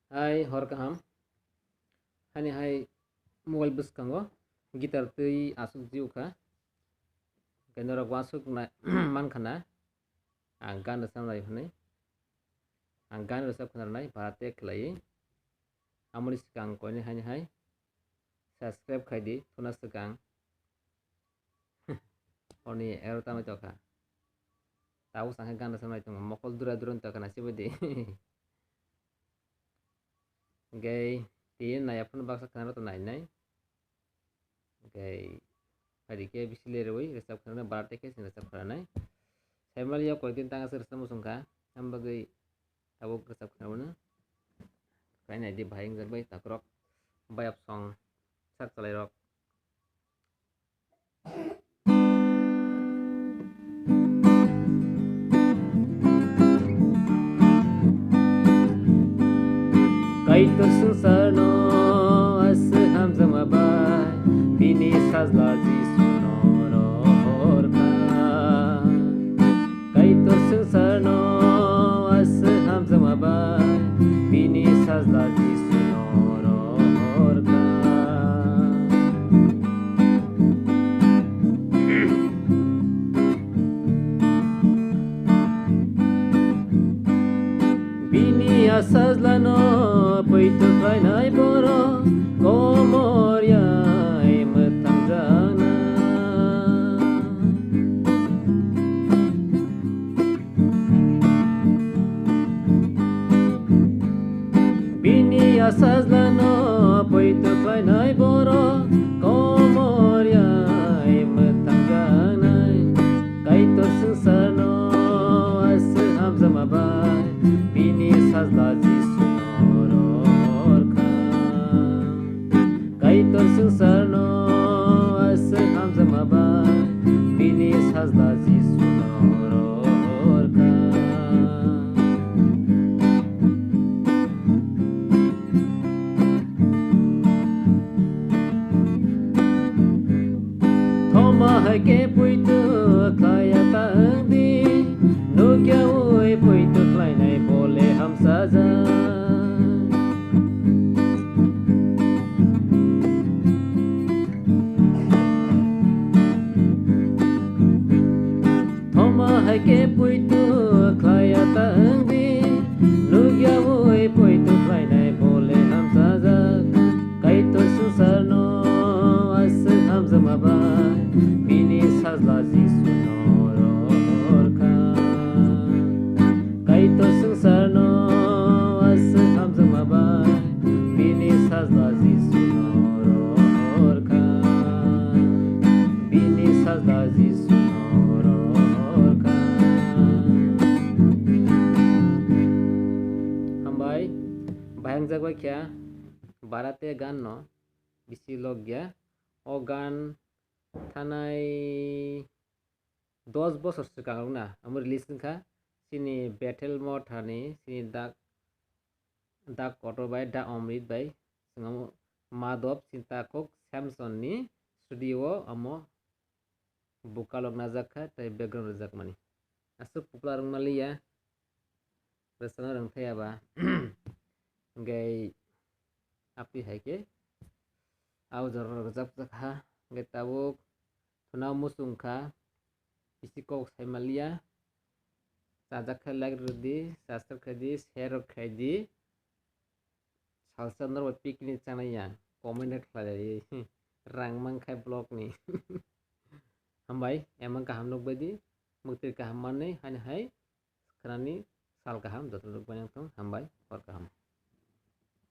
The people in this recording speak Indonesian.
Hai hor kaham hani hai mobile buskango gitar tui asuk jiuka kainora wasuk na mankana ang gan rasam lai hunai ang gan rasam khanai bharate khlai amoni sikang koine hani hai subscribe khaidi thuna sikang oni ero tamai toka tahu sanghe gan rasam lai tong mokol dura duron toka na sibodi gay tin naya pun baksa kanaro to nai nai gay hari ke bisile roi resap khana barate ke sin resap khana semal ya ko tin tanga resap musungka ambagai tabuk resap khana kaina di bahing zarbai takrok bayap song sak salai rok kaito susano as hamzama bai bini sazla jisuno rorka kaito susano as hamzama bai bini sazla jisuno rorka bini asazlano poito kainai boro komoria emetangjana bini asazlano poito kainai boro komoria emetangjana kaito susano as hamzama bai bini sazla kaito susano as hamzama bai bini sazla jisuno rorka thoma hake puitu khaya tangdi nugya oi puitu klai nai bole ham saja ke puitu klaya tangdi nugya oi puitu klai nai bole ham saja kaito susarno as hamzama bai bini sazla jisuno rorka kaito susarno as hamzama bai bini sazla jisuno rorka bini sazla jisuno bayang jagwa kya barate gan no bisi log gya o gan thanai 10 bosor sikang na amur release kha sini battle mode hani sini dak kotor bai da omrit bai singamu madop cinta kok samson ni studio amo bukalog najak kha tai background rajak mani asu popular mali ya resana rang thaya ba gay api hai ke au jor rajak kha gay tabuk thuna musung kha isi kok sai malia sajak kha like rudi subscribe khadi share khadi salsa nor pikni chanaya comment khlai rang mang khai blog ni hambai emang kaham nok badi muktir kaham manai hani hai khrani sal kaham joto lok banyak tong hambai hor kaham